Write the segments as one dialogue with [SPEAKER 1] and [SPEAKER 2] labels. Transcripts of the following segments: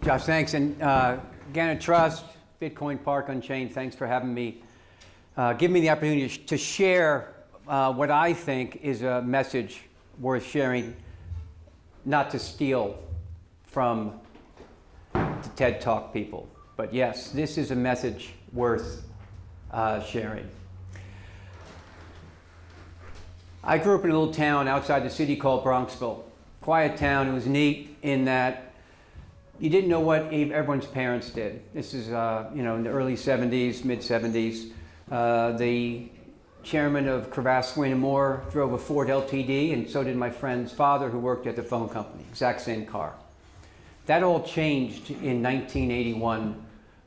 [SPEAKER 1] Josh, thanks. And Gannett Trust, Bitcoin Park Unchained, thanks for having me. Give me the opportunity to share what I think is a message worth sharing, not to steal from the TED Talk people. But yes, this is a message worth sharing. I grew up in a little town outside the city called Bronxville. Quiet town. It was neat in that you didn't know what everyone's parents did. This is, in the early 70s, mid 70s. The chairman of Cravath, Swaine & Moore drove a Ford LTD, and so did my friend's father, who worked at the phone company, exact same car. That all changed in 1981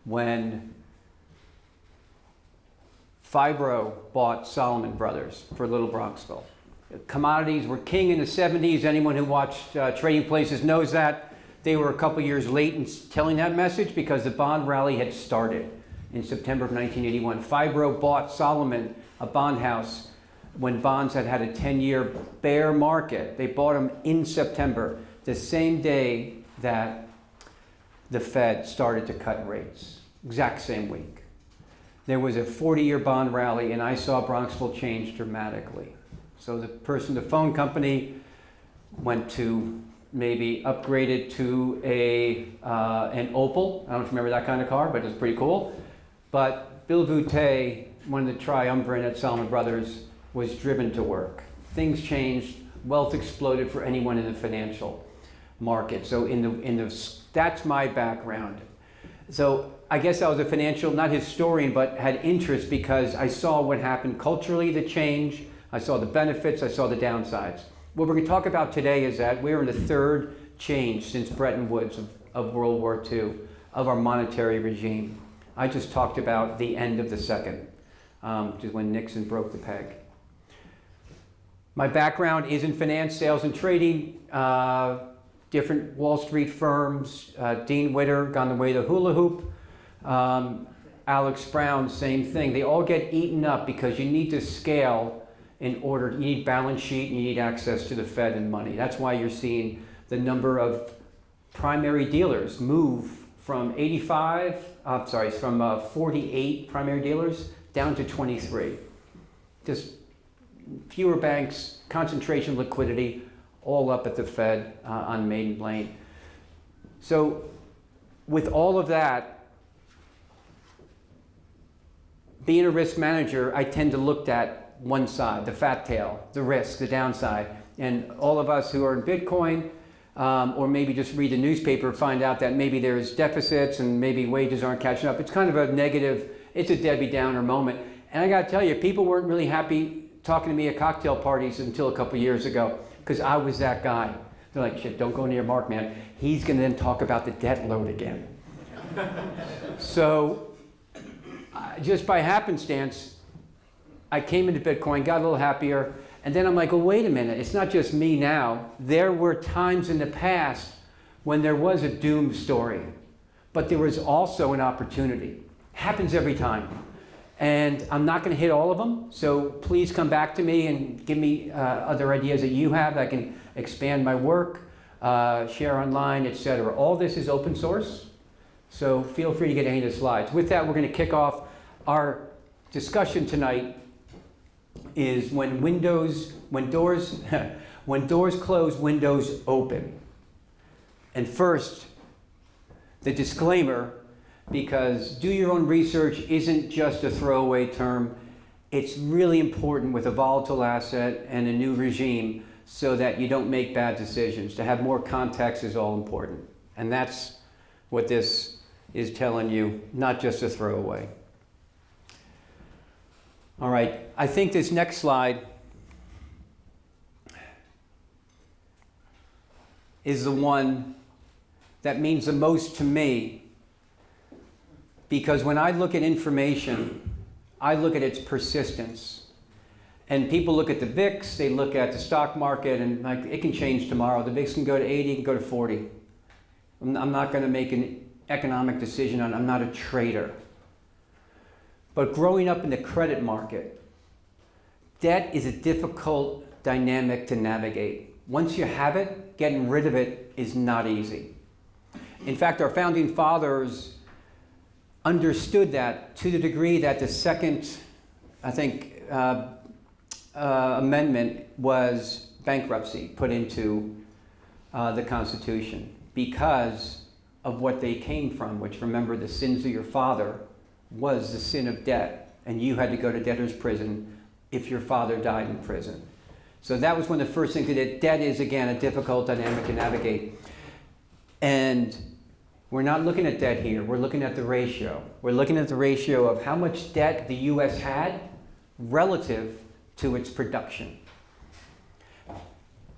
[SPEAKER 1] when Fibro bought Salomon Brothers for Little Bronxville. Commodities were king in the 70s. Anyone who watched Trading Places knows that. They were a couple years late in telling that message because the bond rally had started in September of 1981. Fibro bought Salomon, a bond house, when bonds had had a 10-year bear market. They bought them in September, the same day that the Fed started to cut rates, exact same week. There was a 40-year bond rally, and I saw Bronxville change dramatically. So the phone company went to maybe upgraded to an Opel. I don't know if you remember that kind of car, but it was pretty cool. But Bill Voutey, one of the triumvirate at Salomon Brothers, was driven to work. Things changed. Wealth exploded for anyone in the financial market. So that's my background. So I guess I was a financial, not historian, but had interest because I saw what happened culturally, the change. I saw the benefits. I saw the downsides. What we're going to talk about today is that we're in the third change since Bretton Woods of World War II of our monetary regime. I just talked about the end of the second, which is when Nixon broke the peg. My background is in finance, sales, and trading, different Wall Street firms, Dean Witter, gone the way of the hula hoop, Alex Brown, same thing. They all get eaten up because you need to scale in order, you need balance sheet, and you need access to the Fed and money. That's why you're seeing the number of primary dealers move from 48 primary dealers down to 23. Just fewer banks, concentration of liquidity, all up at the Fed on Maiden Lane. So with all of that, being a risk manager, I tend to look at one side, the fat tail, the risk, the downside. And all of us who are in Bitcoin, or maybe just read the newspaper, find out that maybe there's deficits and maybe wages aren't catching up. It's kind of a negative, it's a Debbie Downer moment. And I gotta tell you, people weren't really happy talking to me at cocktail parties until a couple years ago, because I was that guy. They're like, shit, don't go near Mark, man. He's gonna then talk about the debt load again. So, just by happenstance, I came into Bitcoin, got a little happier, and then I'm like, well, wait a minute, it's not just me now. There were times in the past when there was a doom story, but there was also an opportunity. Happens every time. And I'm not gonna hit all of them, so please come back to me and give me other ideas that you have that I can expand my work, share online, etc. All this is open source, so feel free to get any of the slides. With that, we're gonna kick off our discussion tonight. Is when doors close, windows open. And first, the disclaimer, because do your own research isn't just a throwaway term. It's really important with a volatile asset and a new regime so that you don't make bad decisions. To have more context is all important. And that's what this is telling you, not just a throwaway. All right, I think this next slide is the one that means the most to me, because when I look at information, I look at its persistence. And people look at the VIX, they look at the stock market, and like it can change tomorrow. The VIX can go to 80, it can go to 40. I'm not going to make an economic decision on, I'm not a trader. But growing up in the credit market, debt is a difficult dynamic to navigate. Once you have it, getting rid of it is not easy. In fact, our founding fathers understood that to the degree that the second, I think, amendment was bankruptcy put into the Constitution because of what they came from, which, remember, the sins of your father was the sin of debt, and you had to go to debtor's prison if your father died in prison. So that was one of the first things that debt is, again, a difficult dynamic to navigate. And we're not looking at debt here, we're looking at the ratio. We're looking at the ratio of how much debt the US had relative to its production.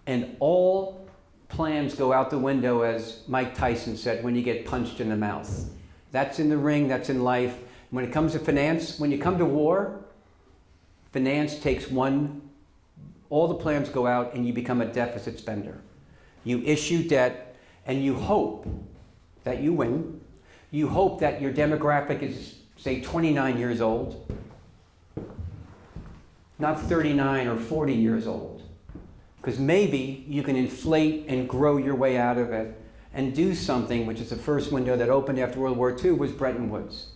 [SPEAKER 1] And all plans go out the window, as Mike Tyson said, when you get punched in the mouth. That's in the ring, that's in life. When it comes to finance, when you come to war, finance takes all the plans go out and you become a deficit spender. You issue debt and you hope that you win. You hope that your demographic is, say, 29 years old, not 39 or 40 years old. Because maybe you can inflate and grow your way out of it and do something, which is the first window that opened after World War II, was Bretton Woods.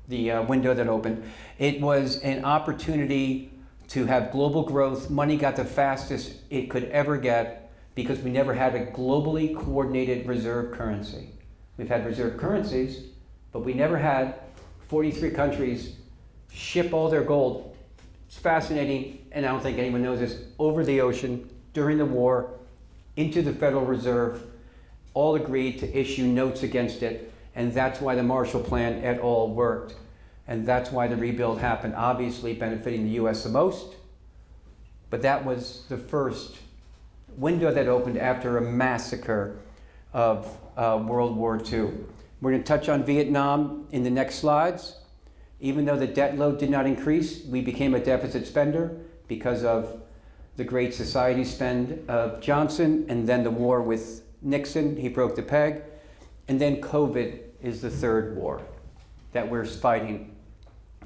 [SPEAKER 1] The window that opened. It was an opportunity to have global growth. Money got the fastest it could ever get because we never had a globally coordinated reserve currency. We've had reserve currencies, but we never had 43 countries ship all their gold. It's fascinating, and I don't think anyone knows this, over the ocean during the war into the Federal Reserve, all agreed to issue notes against it, and that's why the Marshall Plan et al. Worked. And that's why the rebuild happened, obviously benefiting the US the most, but that was the first window that opened after a massacre of World War II. We're going to touch on Vietnam in the next slides. Even though the debt load did not increase, we became a deficit spender because of the Great Society spend of Johnson, and then the war with Nixon, he broke the peg, and then COVID is the third war that we're fighting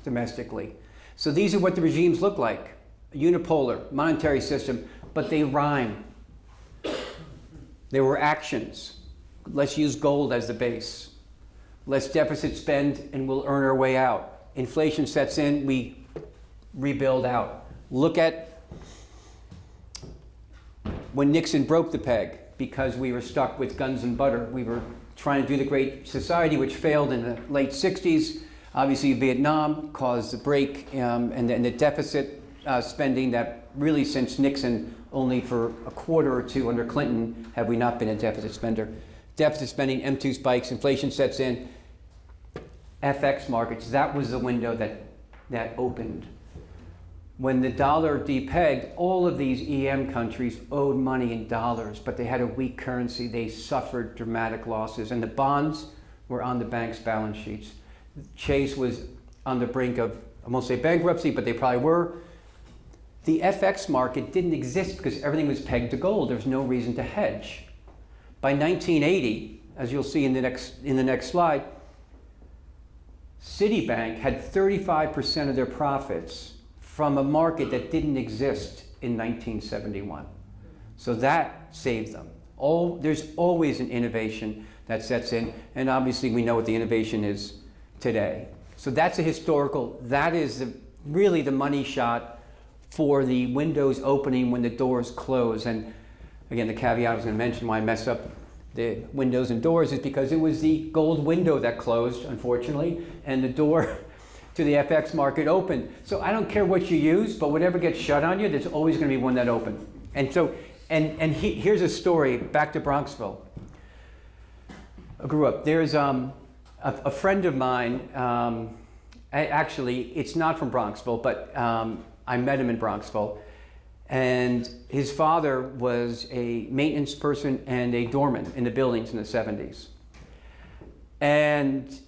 [SPEAKER 1] domestically. So these are what the regimes look like. A unipolar monetary system, but they rhyme. There were actions. Let's use gold as the base. Let's deficit spend and we'll earn our way out. Inflation sets in, we rebuild out. Look at when Nixon broke the peg because we were stuck with guns and butter. We were trying to do the Great Society, which failed in the late 60s. Obviously, Vietnam caused the break and the deficit spending that really, since Nixon, only for a quarter or two under Clinton have we not been a deficit spender. Deficit spending, M2 spikes, inflation sets in. FX markets, that was the window that opened. When the dollar depegged, all of these EM countries owed money in dollars, but they had a weak currency. They suffered dramatic losses, and the bonds were on the bank's balance sheets. Chase was on the brink of, I won't say bankruptcy, but they probably were. The FX market didn't exist because everything was pegged to gold. There's no reason to hedge. By 1980, as you'll see in the next slide, Citibank had 35% of their profits from a market that didn't exist in 1971. So that saved them. There's always an innovation that sets in, and obviously we know what the innovation is today. So that's a historical, that is really the money shot for the windows opening when the doors close. And again, the caveat I was going to mention why I messed up the windows and doors is because it was the gold window that closed, unfortunately, and the door to the FX market opened. So I don't care what you use, but whatever gets shut on you, there's always going to be one that opened. And so, here's a story back to Bronxville. I grew up. There's a friend of mine. Actually, it's not from Bronxville, but I met him in Bronxville. And his father was a maintenance person and a doorman in the buildings in the 70s. And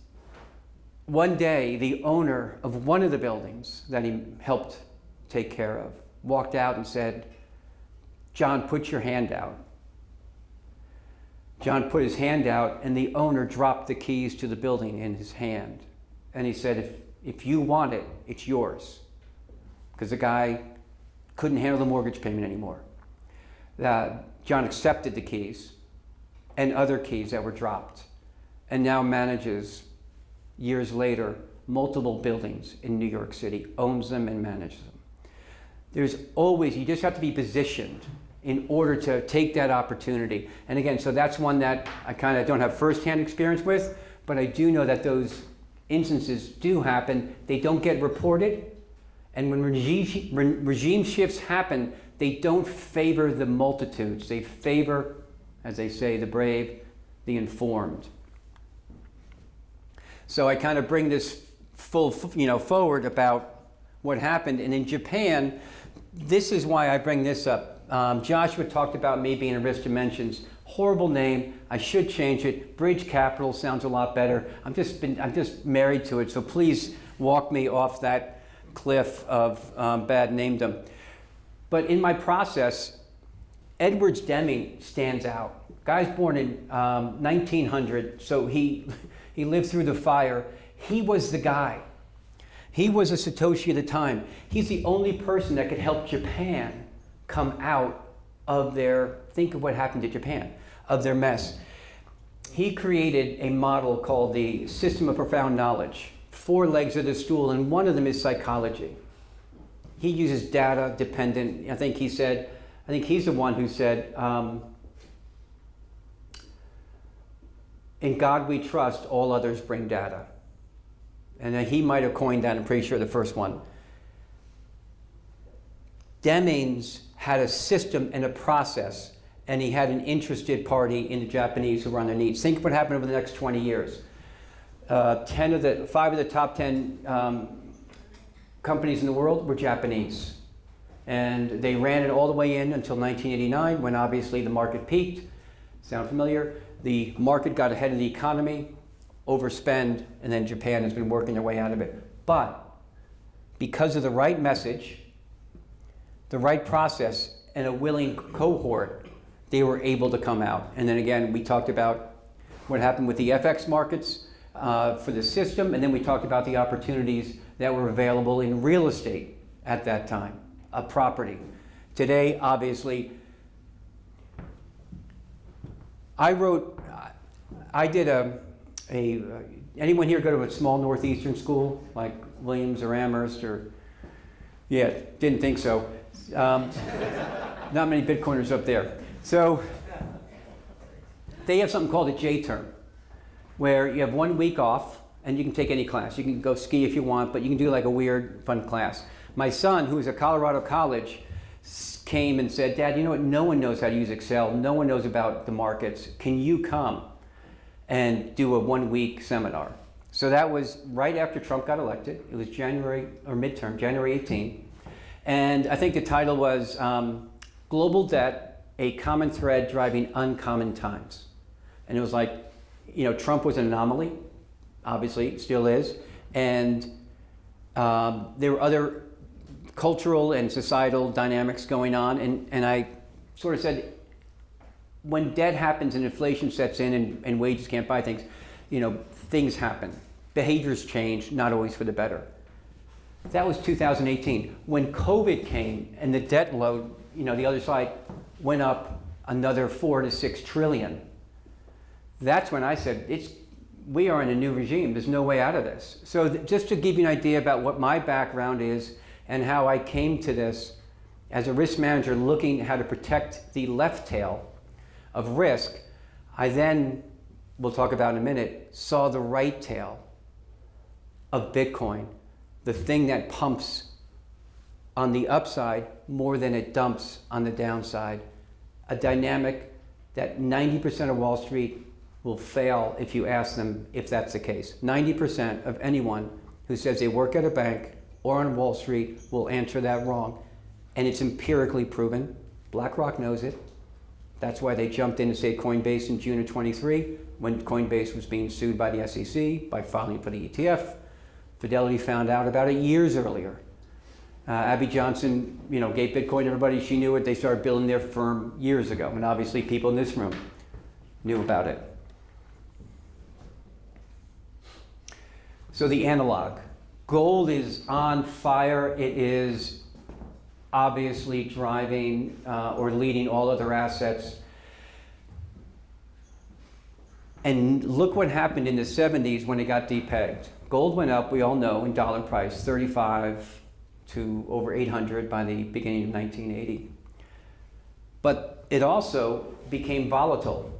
[SPEAKER 1] one day, the owner of one of the buildings that he helped take care of walked out and said, "John, put your hand out." John put his hand out, and the owner dropped the keys to the building in his hand. And he said, if you want it, it's yours. Because the guy couldn't handle the mortgage payment anymore. John accepted the keys, and other keys that were dropped, and now manages, years later, multiple buildings in New York City, owns them and manages them. There's always, you just have to be positioned in order to take that opportunity. And again, so that's one that I kind of don't have firsthand experience with, but I do know that those instances do happen. They don't get reported. And when regime shifts happen, they don't favor the multitudes. They favor, as they say, the brave, the informed. So I kind of bring this forward about what happened. And in Japan, this is why I bring this up. Joshua talked about me being a risk dimensions. Horrible name. I should change it. Bridge Capital sounds a lot better. I'm just married to it. So please walk me off that cliff of bad namedom. But in my process, Edwards Deming stands out. Guy's born in 1900, so he lived through the fire. He was the guy. He was a Satoshi at the time. He's the only person that could help Japan come out of their, think of what happened to Japan, of their mess. He created a model called the system of profound knowledge, 4 legs of the stool, and one of them is psychology. He uses data dependent, I think he's the one who said, in God we trust, all others bring data. And he might have coined that, I'm pretty sure, the first one. Deming's had a system and a process, and he had an interested party in the Japanese who were on their knees. Think what happened over the next 20 years. 5 of the top 10 companies in the world were Japanese. And they ran it all the way in until 1989, when obviously the market peaked. Sound familiar? The market got ahead of the economy, overspend, and then Japan has been working their way out of it. But because of the right message, the right process, and a willing cohort, they were able to come out. And then again, we talked about what happened with the FX markets for the system, and then we talked about the opportunities that were available in real estate at that time, a property. Today, obviously, I did anyone here go to a small northeastern school like Williams or Amherst or, yeah, didn't think so. Not many Bitcoiners up there. So they have something called a J term, where you have 1 week off and you can take any class. You can go ski if you want, but you can do like a weird, fun class. My son, who is at Colorado College, came and said, Dad, you know what? No one knows how to use Excel. No one knows about the markets. Can you come and do a 1 week seminar? So that was right after Trump got elected. It was January 18. And I think the title was Global Debt, a Common Thread Driving Uncommon Times. And it was like, Trump was an anomaly, obviously, still is. And there were other cultural and societal dynamics going on. And I sort of said, when debt happens and inflation sets in and wages can't buy things, things happen. Behaviors change, not always for the better. That was 2018. When COVID came and the debt load, the other side went up another 4 to 6 trillion. That's when I said, we are in a new regime. There's no way out of this. So just to give you an idea about what my background is and how I came to this as a risk manager looking at how to protect the left tail of risk, I then, we'll talk about in a minute, saw the right tail of Bitcoin, the thing that pumps on the upside more than it dumps on the downside, a dynamic that 90% of Wall Street will fail if you ask them if that's the case. 90% of anyone who says they work at a bank or on Wall Street will answer that wrong. And it's empirically proven. BlackRock knows it. That's why they jumped in to save Coinbase in June of 23 when Coinbase was being sued by the SEC by filing for the ETF. Fidelity found out about it years earlier. Abby Johnson, gave Bitcoin to everybody. She knew it. They started building their firm years ago. And obviously people in this room knew about it. So the analog. Gold is on fire. It is obviously driving or leading all other assets. And look what happened in the 70s when it got depegged. Gold went up, we all know, in dollar price, 35 to over 800 by the beginning of 1980. But it also became volatile.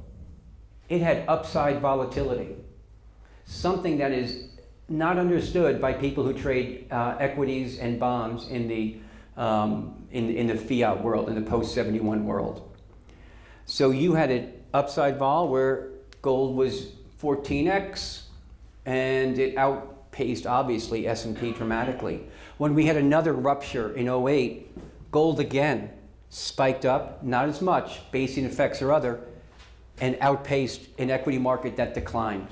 [SPEAKER 1] It had upside volatility, something that is not understood by people who trade equities and bonds in the fiat world, in the post-71 world. So you had an upside vol where gold was 14x, and it outpaced, obviously, S&P dramatically. When we had another rupture in '08, gold again spiked up, not as much, basing effects or other, and outpaced an equity market that declined.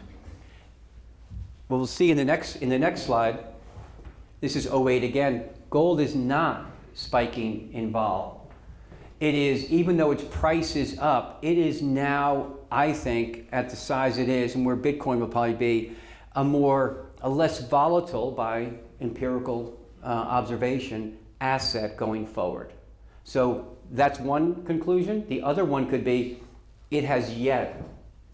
[SPEAKER 1] What we'll see in the next slide, this is '08 again. Gold is not spiking in vol. It is, even though its price is up, it is now, I think, at the size it is, and where Bitcoin will probably be, a less volatile, by empirical observation, asset going forward. So that's one conclusion. The other one could be, it has yet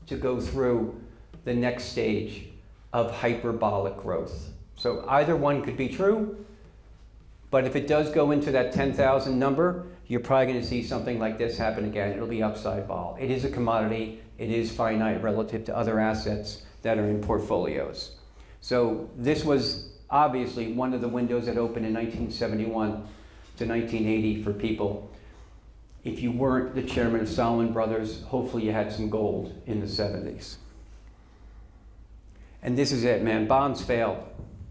[SPEAKER 1] to go through the next stage of hyperbolic growth. So either one could be true, but if it does go into that 10,000 number, you're probably going to see something like this happen again. It'll be upside vol. It is a commodity. It is finite relative to other assets that are in portfolios. So this was obviously one of the windows that opened in 1971 to 1980 for people. If you weren't the chairman of Salomon Brothers, hopefully you had some gold in the 70s. And this is it, man. Bonds failed.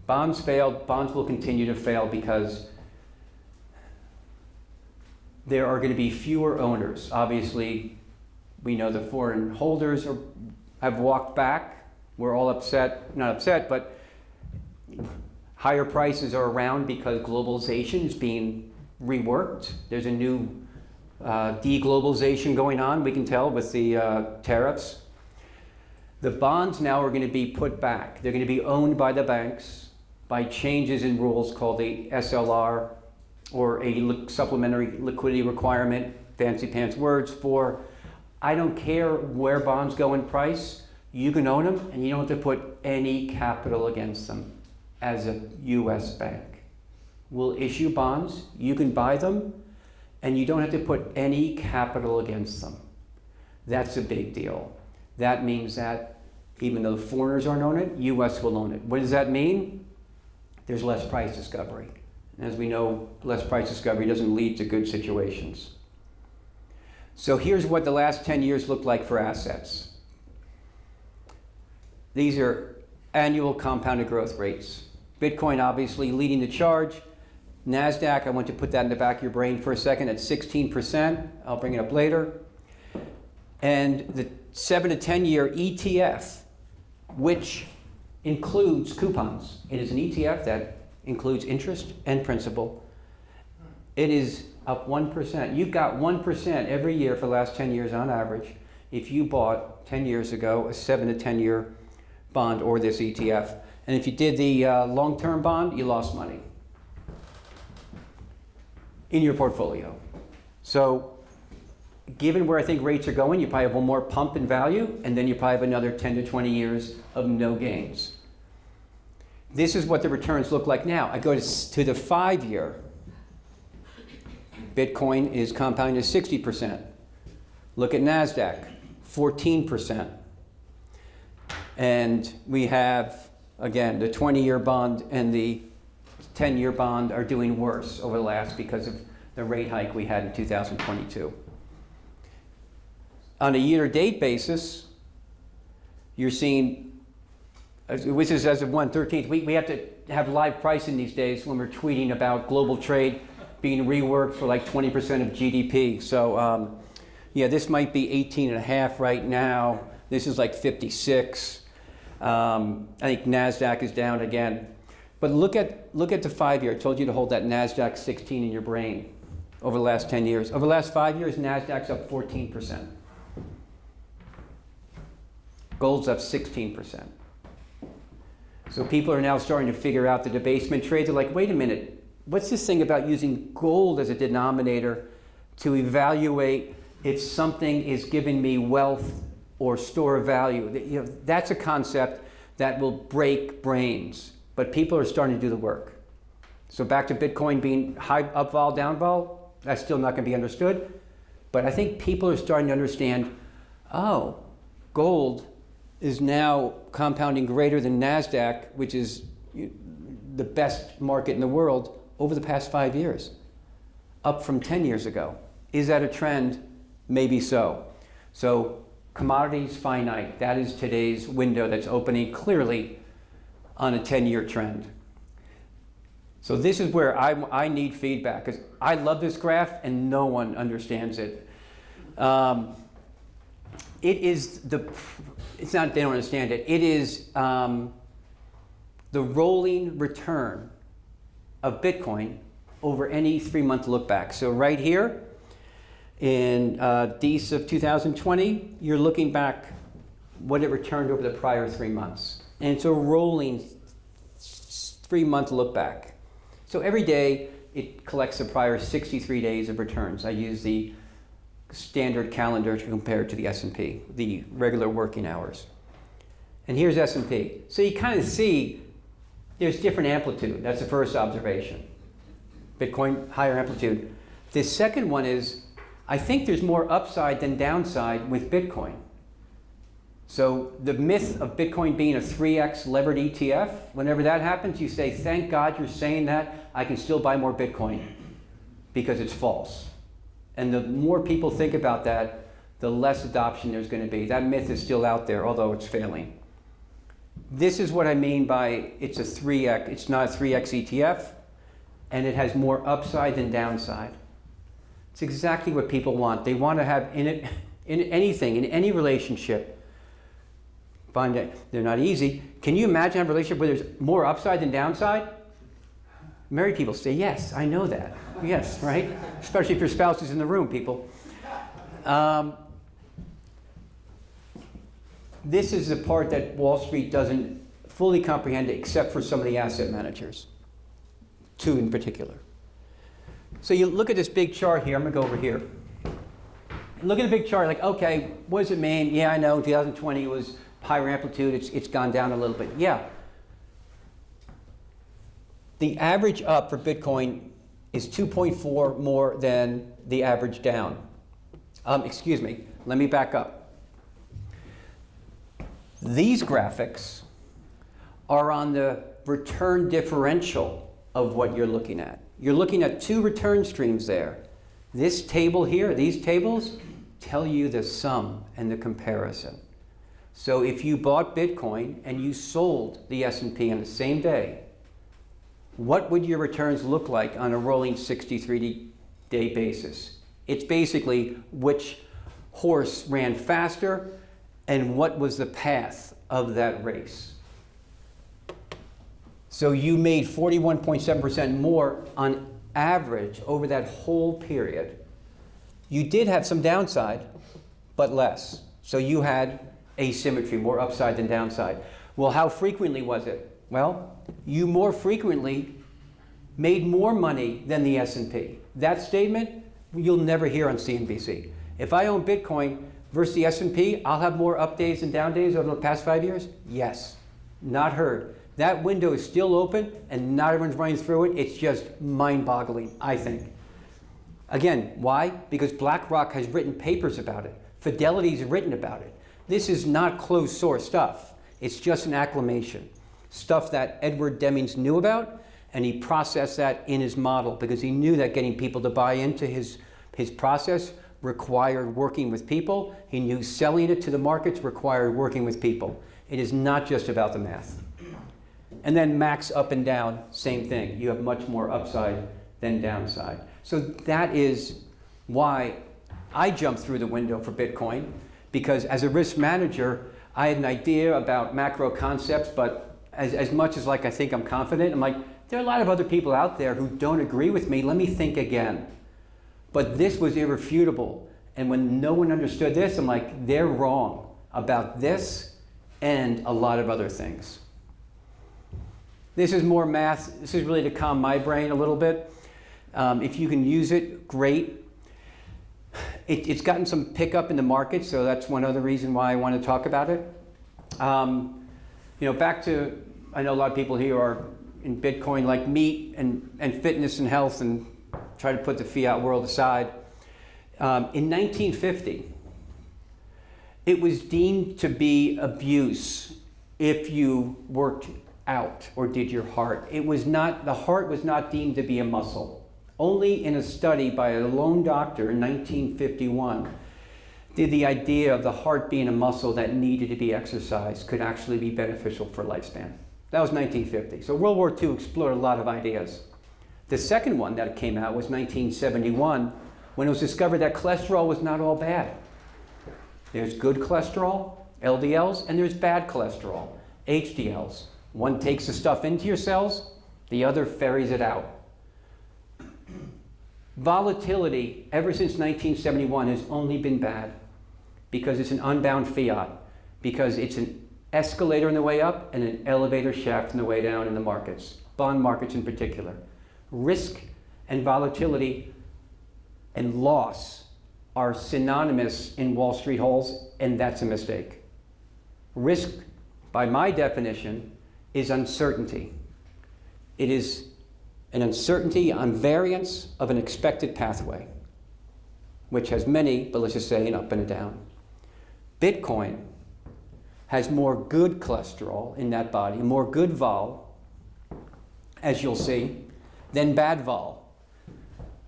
[SPEAKER 1] Bonds failed. Bonds will continue to fail because there are going to be fewer owners. Obviously, we know the foreign holders have walked back. We're all upset, not upset, but higher prices are around because globalization is being reworked. There's a new deglobalization going on, we can tell, with the tariffs. The bonds now are going to be put back. They're going to be owned by the banks by changes in rules called the SLR, or a supplementary liquidity requirement, fancy pants words for, I don't care where bonds go in price, you can own them and you don't have to put any capital against them as a US bank. We'll issue bonds, you can buy them, and you don't have to put any capital against them. That's a big deal. That means that even though foreigners aren't own it, US will own it. What does that mean? There's less price discovery. As we know, less price discovery doesn't lead to good situations. So here's what the last 10 years looked like for assets. These are annual compounded growth rates. Bitcoin obviously leading the charge. NASDAQ, I want to put that in the back of your brain for a second, at 16%. I'll bring it up later. And the 7 to 10 year ETF, which includes coupons. It is an ETF that includes interest and principal. It is up 1%. You got 1% every year for the last 10 years on average if you bought 10 years ago a 7 to 10 year bond or this ETF. And if you did the long-term bond, you lost money in your portfolio. So given where I think rates are going, you probably have one more pump in value, and then you probably have another 10 to 20 years of no gains. This is what the returns look like now. I go to the 5 year. Bitcoin is compounding at 60%. Look at NASDAQ, 14%. And we have, again, the 20-year bond and the 10-year bond are doing worse over the last because of the rate hike we had in 2022. On a year-to-date basis, you're seeing, which is as of 1/13th, we have to have live pricing these days when we're tweeting about global trade being reworked for like 20% of GDP. So yeah, this might be 18.5 right now. This is like 56. I think NASDAQ is down again. But look at the 5 year. I told you to hold that NASDAQ 16 in your brain over the last 10 years. Over the last 5 years, NASDAQ's up 14%. Gold's up 16%. So people are now starting to figure out the debasement trades. They're like, wait a minute, what's this thing about using gold as a denominator to evaluate if something is giving me wealth or store of value. You know, that's a concept that will break brains, but people are starting to do the work. So back to Bitcoin being high up vol, down vol, that's still not going to be understood. But I think people are starting to understand, oh, gold is now compounding greater than NASDAQ, which is the best market in the world over the past 5 years, up from 10 years ago. Is that a trend? Maybe so. So commodities finite, that is today's window that's opening clearly on a 10-year trend. So this is where I need feedback, because I love this graph and no one understands it. It's not they don't understand it. It is the rolling return of Bitcoin over any 3-month look back. So right here in DECE of 2020, you're looking back what it returned over the prior 3 months. And it's a rolling 3-month look back. So every day it collects the prior 63 days of returns. I use the standard calendar to compare it to the S&P, the regular working hours. And here's S&P. So you kind of see there's different amplitude. That's the first observation. Bitcoin, higher amplitude. The second one is, I think there's more upside than downside with Bitcoin. So the myth of Bitcoin being a 3x levered ETF, whenever that happens, you say, thank God you're saying that, I can still buy more Bitcoin, because it's false. And the more people think about that, the less adoption there's going to be. That myth is still out there, although it's failing. This is what I mean by it's a 3x, it's not a 3x ETF, and it has more upside than downside. It's exactly what people want. They want to have in anything, in any relationship. Find it, they're not easy. Can you imagine a relationship where there's more upside than downside? Married people say, yes, I know that. Yes, right? Especially if your spouse is in the room, people. This is the part that Wall Street doesn't fully comprehend, except for some of the asset managers. Two in particular. So you look at this big chart here. I'm going to go over here. Look at the big chart, like, okay, what does it mean? Yeah, I know 2020 was higher amplitude. It's gone down a little bit. Yeah. The average up for Bitcoin is 2.4 more than the average down. Excuse me, let me back up. These graphics are on the return differential of what you're looking at. You're looking at two return streams there. This table here, these tables, tell you the sum and the comparison. So if you bought Bitcoin and you sold the S&P on the same day, what would your returns look like on a rolling 63-day basis? It's basically which horse ran faster and what was the path of that race. So you made 41.7% more on average over that whole period. You did have some downside, but less. So you had asymmetry, more upside than downside. Well, how frequently was it? Well, you more frequently made more money than the S&P. That statement, you'll never hear on CNBC. If I own Bitcoin versus the S&P, I'll have more up days and down days over the past 5 years? Yes. Not heard. That window is still open and not everyone's running through it. It's just mind-boggling, I think. Again, why? Because BlackRock has written papers about it. Fidelity's written about it. This is not closed source stuff. It's just an acclamation. Stuff that Edward Deming knew about, and he processed that in his model because he knew that getting people to buy into his process required working with people. He knew selling it to the markets required working with people. It is not just about the math. And then max up and down, same thing. You have much more upside than downside. So that is why I jumped through the window for Bitcoin, because as a risk manager, I had an idea about macro concepts, but as much as like I think I'm confident, I'm like, there are a lot of other people out there who don't agree with me. Let me think again. But this was irrefutable. And when no one understood this, I'm like, they're wrong about this and a lot of other things. This is more math. This is really to calm my brain a little bit. If you can use it, great. It's gotten some pickup in the market, so that's one other reason why I want to talk about it. Back to, I know a lot of people here are in Bitcoin like meat and fitness and health and try to put the fiat world aside. In 1950, it was deemed to be abuse if you worked out or did your heart. The heart was not deemed to be a muscle. Only in a study by a lone doctor in 1951 did the idea of the heart being a muscle that needed to be exercised could actually be beneficial for lifespan. That was 1950. So World War II explored a lot of ideas. The second one that came out was 1971, when it was discovered that cholesterol was not all bad. There's good cholesterol, LDLs, and there's bad cholesterol, HDLs. One takes the stuff into your cells, the other ferries it out. Volatility, ever since 1971, has only been bad because it's an unbound fiat, because it's an escalator on the way up and an elevator shaft on the way down in the markets, bond markets in particular. Risk and volatility and loss are synonymous in Wall Street halls, and that's a mistake. Risk, by my definition, is uncertainty. It is an uncertainty on variance of an expected pathway, which has many, but let's just say an up and a down. Bitcoin has more good cholesterol in that body, more good vol, as you'll see, than bad vol.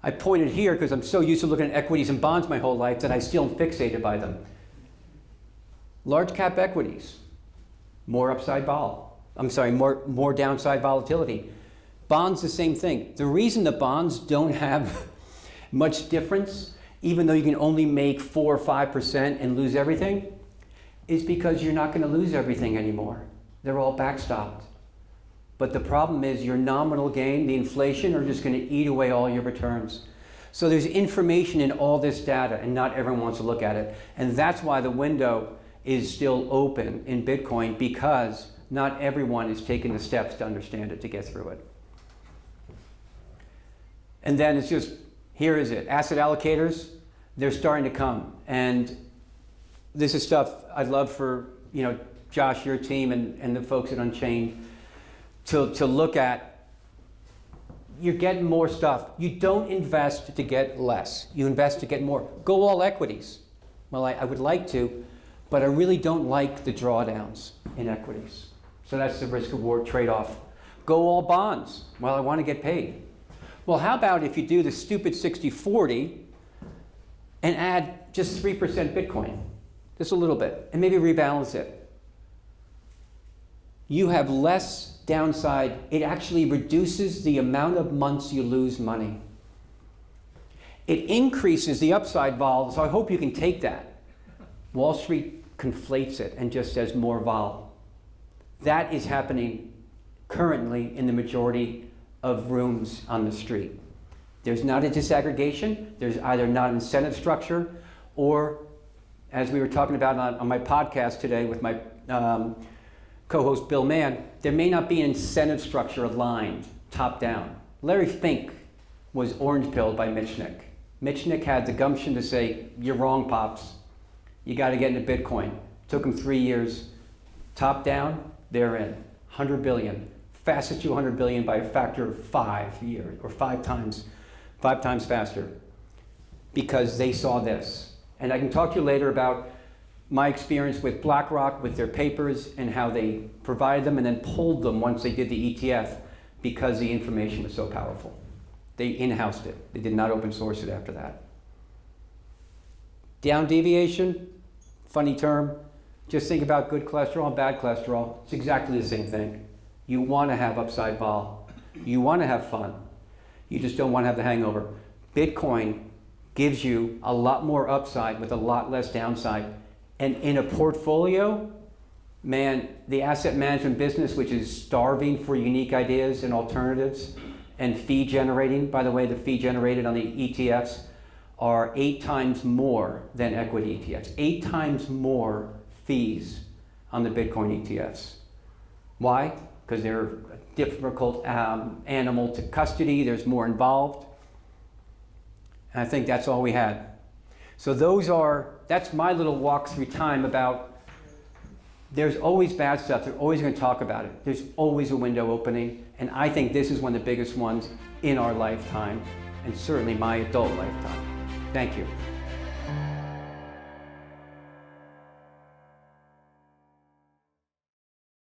[SPEAKER 1] I pointed here because I'm so used to looking at equities and bonds my whole life that I still am fixated by them. Large cap equities, more upside vol. More downside volatility. Bonds, the same thing. The reason the bonds don't have much difference, even though you can only make 4 or 5% and lose everything, is because you're not going to lose everything anymore. They're all backstopped. But the problem is your nominal gain, the inflation, are just going to eat away all your returns. So there's information in all this data, and not everyone wants to look at it. And that's why the window is still open in Bitcoin, because not everyone is taking the steps to understand it, to get through it. And then it's just, here is it. Asset allocators, they're starting to come. And this is stuff I'd love for, Josh, your team, and the folks at Unchained to look at. You're getting more stuff. You don't invest to get less. You invest to get more. Go all equities. Well, I would like to, but I really don't like the drawdowns in equities. So that's the risk-reward trade-off. Go all bonds. Well, I want to get paid. Well, how about if you do the stupid 60-40 and add just 3% Bitcoin, just a little bit, and maybe rebalance it? You have less downside. It actually reduces the amount of months you lose money. It increases the upside vol, so I hope you can take that. Wall Street conflates it and just says more vol. That is happening currently in the majority of rooms on the street. There's not a disaggregation. There's either not an incentive structure, or, as we were talking about on my podcast today with my co-host Bill Mann, there may not be an incentive structure aligned top down. Larry Fink was orange-pilled by Mitchnick. Mitchnick had the gumption to say, "You're wrong, Pops. You got to get into Bitcoin." Took him 3 years. Top down, they're in. 100 billion. Fastest to 100 billion by a factor of 5 years, or 5 times faster, because they saw this. And I can talk to you later about my experience with BlackRock, with their papers, and how they provided them and then pulled them once they did the ETF, because the information was so powerful. They in-housed it. They did not open source it after that. Down deviation, funny term. Just think about good cholesterol and bad cholesterol. It's exactly the same thing. You want to have upside vol. You want to have fun. You just don't want to have the hangover. Bitcoin gives you a lot more upside with a lot less downside. And in a portfolio, man, the asset management business, which is starving for unique ideas and alternatives and fee generating, by the way, the fee generated on the ETFs are 8 times more than equity ETFs. 8 times more fees on the Bitcoin ETFs. Why? Because they're a difficult animal to custody. There's more involved. And I think that's all we had. So that's my little walk through time about there's always bad stuff. They're always going to talk about it. There's always a window opening. And I think this is one of the biggest ones in our lifetime, and certainly my adult lifetime. Thank you.